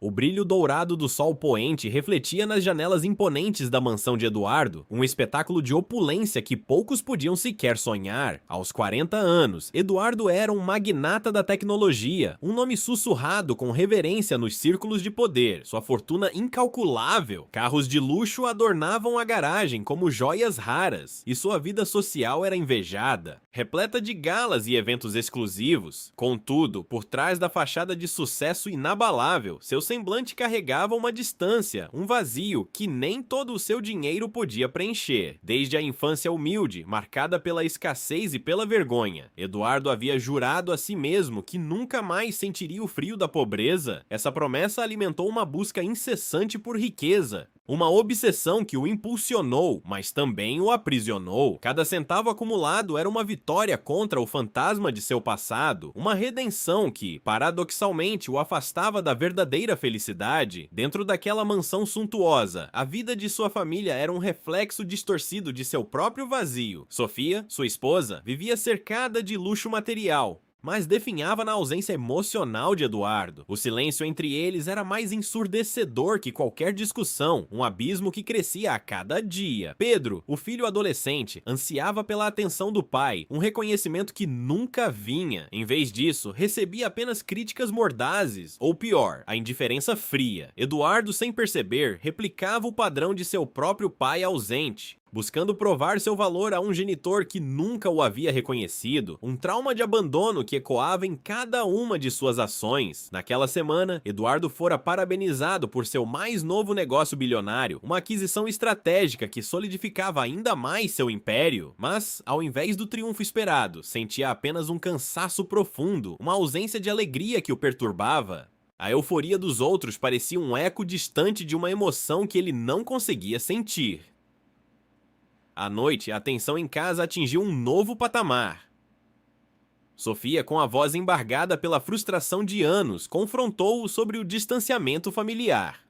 O brilho dourado do sol poente refletia nas janelas imponentes da mansão de Eduardo, um espetáculo de opulência que poucos podiam sequer sonhar. Aos 40 anos, Eduardo era um magnata da tecnologia, um nome sussurrado com reverência nos círculos de poder, sua fortuna incalculável. Carros de luxo adornavam a garagem como joias raras, e sua vida social era invejada, repleta de galas e eventos exclusivos. Contudo, por trás da fachada de sucesso inabalável, seu semblante carregava uma distância, um vazio que nem todo o seu dinheiro podia preencher. Desde a infância humilde, marcada pela escassez e pela vergonha, Eduardo havia jurado a si mesmo que nunca mais sentiria o frio da pobreza. Essa promessa alimentou uma busca incessante por riqueza, uma obsessão que o impulsionou, mas também o aprisionou. Cada centavo acumulado era uma vitória contra o fantasma de seu passado, uma redenção que, paradoxalmente, o afastava da verdadeira felicidade. Dentro daquela mansão suntuosa, a vida de sua família era um reflexo distorcido de seu próprio vazio. Sofia, sua esposa, vivia cercada de luxo material, mas definhava na ausência emocional de Eduardo. O silêncio entre eles era mais ensurdecedor que qualquer discussão, um abismo que crescia a cada dia. Pedro, o filho adolescente, ansiava pela atenção do pai, um reconhecimento que nunca vinha. Em vez disso, recebia apenas críticas mordazes, ou pior, a indiferença fria. Eduardo, sem perceber, replicava o padrão de seu próprio pai ausente, buscando provar seu valor a um genitor que nunca o havia reconhecido, um trauma de abandono que ecoava em cada uma de suas ações. Naquela semana, Eduardo fora parabenizado por seu mais novo negócio bilionário, uma aquisição estratégica que solidificava ainda mais seu império. Mas, ao invés do triunfo esperado, sentia apenas um cansaço profundo, uma ausência de alegria que o perturbava. A euforia dos outros parecia um eco distante de uma emoção que ele não conseguia sentir. À noite, a tensão em casa atingiu um novo patamar. Sofia, com a voz embargada pela frustração de anos, confrontou-o sobre o distanciamento familiar.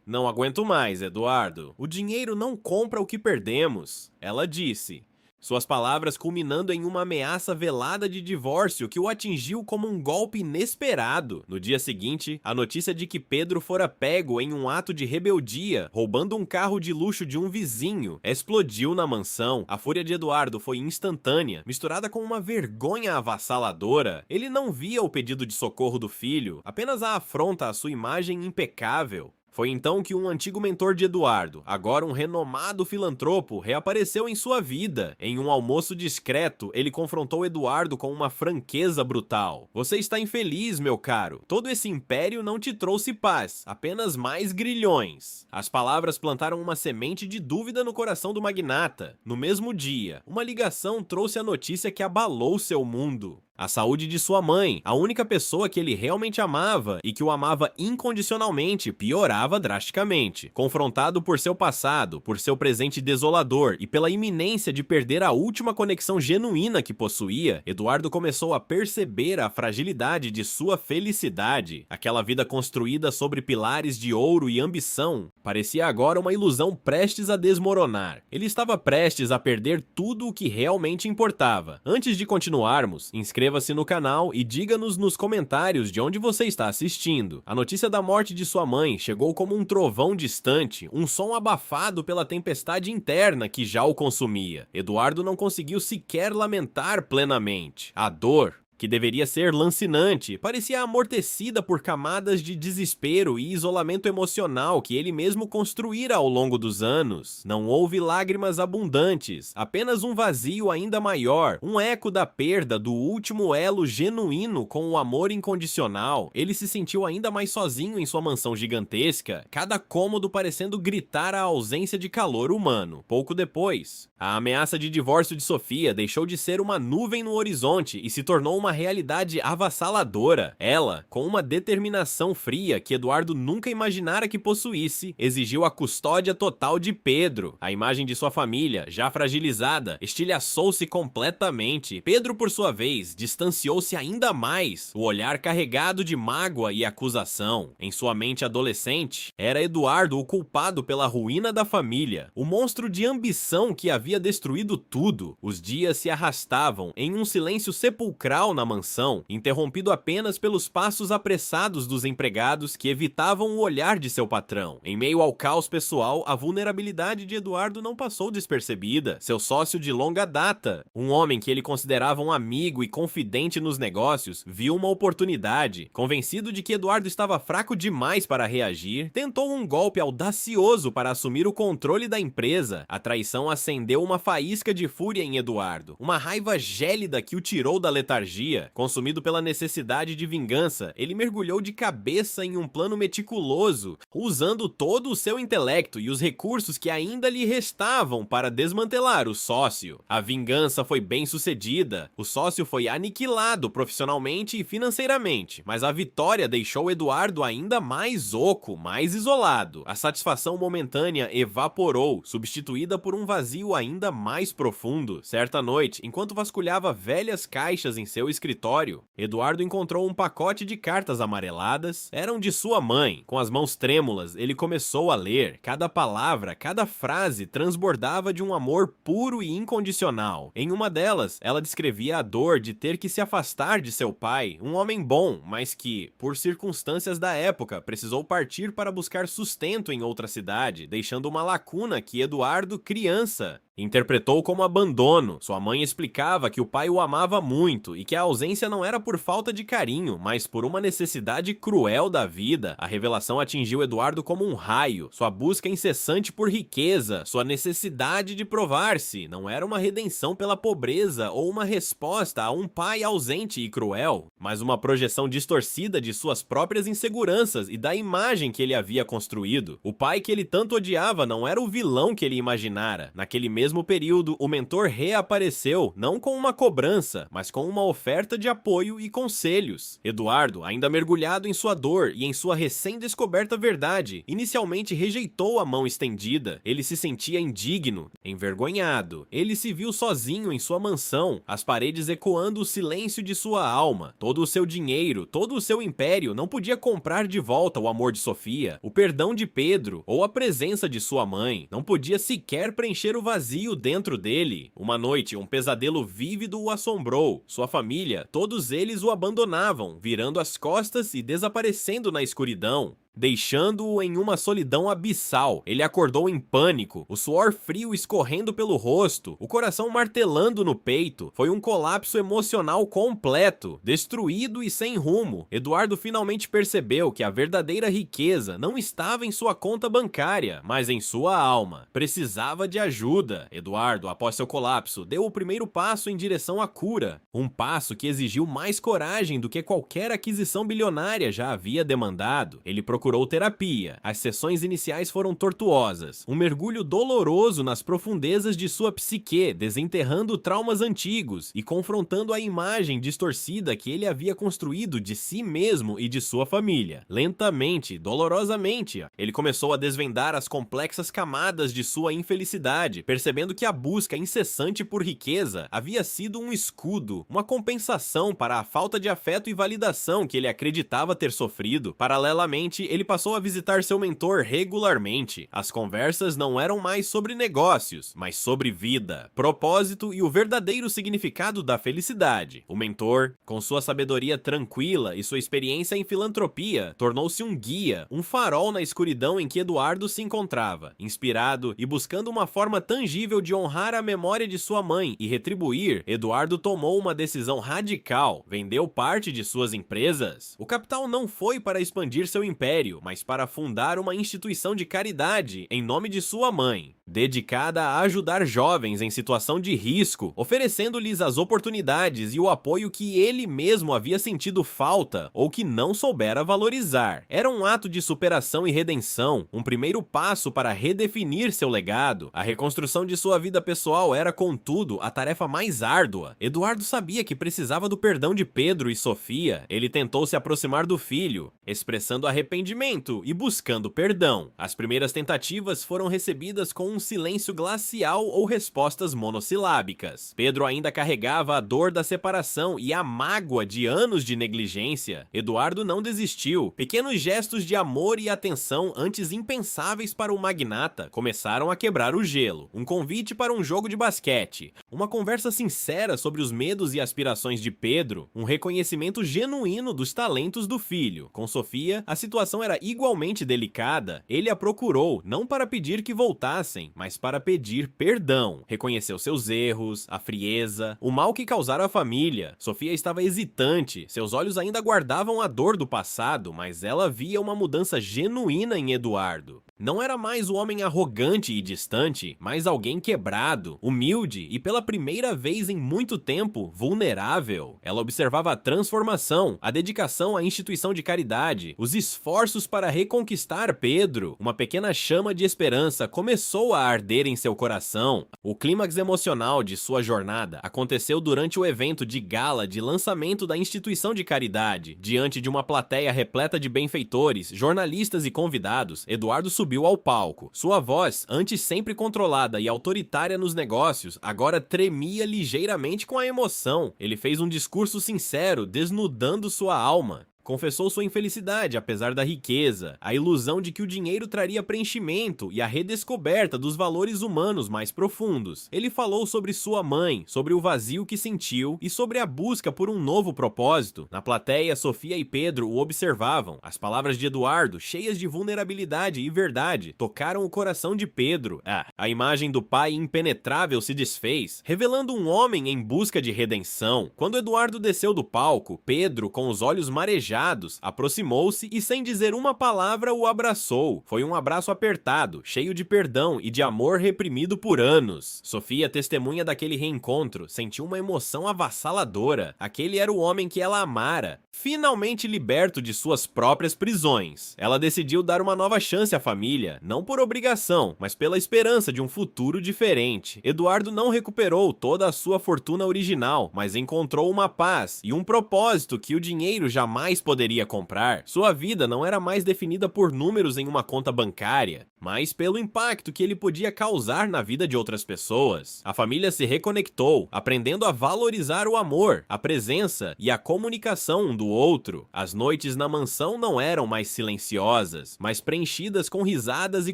"Não aguento mais, Eduardo. O dinheiro não compra o que perdemos", ela disse, suas palavras culminando em uma ameaça velada de divórcio que o atingiu como um golpe inesperado. No dia seguinte, a notícia de que Pedro fora pego em um ato de rebeldia, roubando um carro de luxo de um vizinho, explodiu na mansão. A fúria de Eduardo foi instantânea, misturada com uma vergonha avassaladora. Ele não via o pedido de socorro do filho, apenas a afronta à sua imagem impecável. Foi então que um antigo mentor de Eduardo, agora um renomado filantropo, reapareceu em sua vida. Em um almoço discreto, ele confrontou Eduardo com uma franqueza brutal. "Você está infeliz, meu caro. Todo esse império não te trouxe paz, apenas mais grilhões." As palavras plantaram uma semente de dúvida no coração do magnata. No mesmo dia, uma ligação trouxe a notícia que abalou seu mundo. A saúde de sua mãe, a única pessoa que ele realmente amava e que o amava incondicionalmente, piorava drasticamente. Confrontado por seu passado, por seu presente desolador e pela iminência de perder a última conexão genuína que possuía, Eduardo começou a perceber a fragilidade de sua felicidade. Aquela vida construída sobre pilares de ouro e ambição parecia agora uma ilusão prestes a desmoronar. Ele estava prestes a perder tudo o que realmente importava. Antes de continuarmos, inscreva-se no canal e diga-nos nos comentários de onde você está assistindo. A notícia da morte de sua mãe chegou como um trovão distante, um som abafado pela tempestade interna que já o consumia. Eduardo não conseguiu sequer lamentar plenamente. A dor, que deveria ser lancinante, parecia amortecida por camadas de desespero e isolamento emocional que ele mesmo construíra ao longo dos anos. Não houve lágrimas abundantes, apenas um vazio ainda maior, um eco da perda do último elo genuíno com o amor incondicional. Ele se sentiu ainda mais sozinho em sua mansão gigantesca, cada cômodo parecendo gritar a ausência de calor humano. Pouco depois, a ameaça de divórcio de Sofia deixou de ser uma nuvem no horizonte e se tornou uma realidade avassaladora. Ela, com uma determinação fria que Eduardo nunca imaginara que possuísse, exigiu a custódia total de Pedro. A imagem de sua família, já fragilizada, estilhaçou-se completamente. Pedro, por sua vez, distanciou-se ainda mais, o olhar carregado de mágoa e acusação. Em sua mente adolescente, era Eduardo o culpado pela ruína da família, o monstro de ambição que havia destruído tudo. Os dias se arrastavam em um silêncio sepulcral pessoal na mansão, interrompido apenas pelos passos apressados dos empregados que evitavam o olhar de seu patrão. Em meio ao caos pessoal, a vulnerabilidade de Eduardo não passou despercebida. Seu sócio de longa data, um homem que ele considerava um amigo e confidente nos negócios, viu uma oportunidade. Convencido de que Eduardo estava fraco demais para reagir, tentou um golpe audacioso para assumir o controle da empresa. A traição acendeu uma faísca de fúria em Eduardo, uma raiva gélida que o tirou da letargia. Consumido pela necessidade de vingança, ele mergulhou de cabeça em um plano meticuloso, usando todo o seu intelecto e os recursos que ainda lhe restavam para desmantelar o sócio. A vingança foi bem sucedida, o sócio foi aniquilado profissionalmente e financeiramente, mas a vitória deixou Eduardo ainda mais oco, mais isolado. A satisfação momentânea evaporou, substituída por um vazio ainda mais profundo. Certa noite, enquanto vasculhava velhas caixas em seu escritório, Eduardo encontrou um pacote de cartas amareladas. Eram de sua mãe. Com as mãos trêmulas, ele começou a ler. Cada palavra, cada frase transbordava de um amor puro e incondicional. Em uma delas, ela descrevia a dor de ter que se afastar de seu pai, um homem bom, mas que, por circunstâncias da época, precisou partir para buscar sustento em outra cidade, deixando uma lacuna que Eduardo, criança, interpretou como abandono. Sua mãe explicava que o pai o amava muito e que a ausência não era por falta de carinho, mas por uma necessidade cruel da vida. A revelação atingiu Eduardo como um raio. Sua busca incessante por riqueza, sua necessidade de provar-se, não era uma redenção pela pobreza ou uma resposta a um pai ausente e cruel, mas uma projeção distorcida de suas próprias inseguranças e da imagem que ele havia construído. O pai que ele tanto odiava não era o vilão que ele imaginara. Naquele mesmo período, o mentor reapareceu, não com uma cobrança, mas com uma oferta de apoio e conselhos. Eduardo, ainda mergulhado em sua dor e em sua recém-descoberta verdade, inicialmente rejeitou a mão estendida. Ele se sentia indigno, envergonhado. Ele se viu sozinho em sua mansão, as paredes ecoando o silêncio de sua alma. Todo o seu dinheiro, todo o seu império não podia comprar de volta o amor de Sofia, o perdão de Pedro ou a presença de sua mãe. Não podia sequer preencher o vazio dentro dele. Uma noite, um pesadelo vívido o assombrou. Sua família, todos eles o abandonavam, virando as costas e desaparecendo na escuridão, deixando-o em uma solidão abissal. Ele acordou em pânico, o suor frio escorrendo pelo rosto, o coração martelando no peito. Foi um colapso emocional completo, destruído e sem rumo. Eduardo finalmente percebeu que a verdadeira riqueza não estava em sua conta bancária, mas em sua alma. Precisava de ajuda. Eduardo, após seu colapso, deu o primeiro passo em direção à cura, um passo que exigiu mais coragem do que qualquer aquisição bilionária já havia demandado. Ele procurou terapia. As sessões iniciais foram tortuosas, um mergulho doloroso nas profundezas de sua psique, desenterrando traumas antigos e confrontando a imagem distorcida que ele havia construído de si mesmo e de sua família. Lentamente, dolorosamente, ele começou a desvendar as complexas camadas de sua infelicidade, percebendo que a busca incessante por riqueza havia sido um escudo, uma compensação para a falta de afeto e validação que ele acreditava ter sofrido. Paralelamente, ele passou a visitar seu mentor regularmente. As conversas não eram mais sobre negócios, mas sobre vida, propósito e o verdadeiro significado da felicidade. O mentor, com sua sabedoria tranquila e sua experiência em filantropia, tornou-se um guia, um farol na escuridão em que Eduardo se encontrava. Inspirado e buscando uma forma tangível de honrar a memória de sua mãe e retribuir, Eduardo tomou uma decisão radical: vendeu parte de suas empresas. O capital não foi para expandir seu império, mas para fundar uma instituição de caridade em nome de sua mãe, dedicada a ajudar jovens em situação de risco, oferecendo-lhes as oportunidades e o apoio que ele mesmo havia sentido falta ou que não soubera valorizar. Era um ato de superação e redenção, um primeiro passo para redefinir seu legado. A reconstrução de sua vida pessoal era, contudo, a tarefa mais árdua. Eduardo sabia que precisava do perdão de Pedro e Sofia. Ele tentou se aproximar do filho, expressando arrependimento e buscando perdão. As primeiras tentativas foram recebidas com um silêncio glacial ou respostas monossilábicas. Pedro ainda carregava a dor da separação e a mágoa de anos de negligência. Eduardo não desistiu. Pequenos gestos de amor e atenção antes impensáveis para o magnata começaram a quebrar o gelo. Um convite para um jogo de basquete, uma conversa sincera sobre os medos e aspirações de Pedro, um reconhecimento genuíno dos talentos do filho. Com Sofia, a situação era igualmente delicada. Ele a procurou, não para pedir que voltassem, mas para pedir perdão. Reconheceu seus erros, a frieza, o mal que causaram à família. Sofia estava hesitante, seus olhos ainda guardavam a dor do passado, mas ela via uma mudança genuína em Eduardo. Não era mais o homem arrogante e distante, mas alguém quebrado, humilde e pela primeira vez em muito tempo, vulnerável. Ela observava a transformação, a dedicação à instituição de caridade, os esforços para reconquistar Pedro. Uma pequena chama de esperança começou a arder em seu coração. O clímax emocional de sua jornada aconteceu durante o evento de gala de lançamento da instituição de caridade. Diante de uma plateia repleta de benfeitores, jornalistas e convidados, Eduardo subiu ao palco. Sua voz, antes sempre controlada e autoritária nos negócios, agora tremia ligeiramente com a emoção. Ele fez um discurso sincero, desnudando sua alma. Confessou sua infelicidade apesar da riqueza, a ilusão de que o dinheiro traria preenchimento e a redescoberta dos valores humanos mais profundos. Ele falou sobre sua mãe, sobre o vazio que sentiu e sobre a busca por um novo propósito. Na plateia, Sofia e Pedro o observavam. As palavras de Eduardo, cheias de vulnerabilidade e verdade, tocaram o coração de Pedro. A imagem do pai impenetrável se desfez, revelando um homem em busca de redenção. Quando Eduardo desceu do palco, Pedro, com os olhos marejados, aproximou-se e sem dizer uma palavra o abraçou. Foi um abraço apertado, cheio de perdão e de amor reprimido por anos. Sofia, testemunha daquele reencontro, sentiu uma emoção avassaladora. Aquele era o homem que ela amara, finalmente liberto de suas próprias prisões. Ela decidiu dar uma nova chance à família, não por obrigação, mas pela esperança de um futuro diferente. Eduardo não recuperou toda a sua fortuna original, mas encontrou uma paz e um propósito que o dinheiro jamais poderia comprar. Sua vida não era mais definida por números em uma conta bancária, mas pelo impacto que ele podia causar na vida de outras pessoas. A família se reconectou, aprendendo a valorizar o amor, a presença e a comunicação um do outro. As noites na mansão não eram mais silenciosas, mas preenchidas com risadas e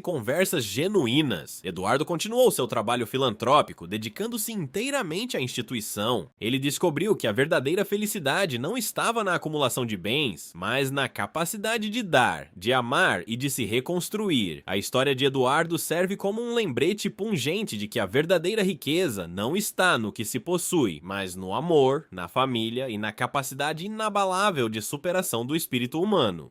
conversas genuínas. Eduardo continuou seu trabalho filantrópico, dedicando-se inteiramente à instituição. Ele descobriu que a verdadeira felicidade não estava na acumulação de bens, mas na capacidade de dar, de amar e de se reconstruir. A história de Eduardo serve como um lembrete pungente de que a verdadeira riqueza não está no que se possui, mas no amor, na família e na capacidade inabalável de superação do espírito humano.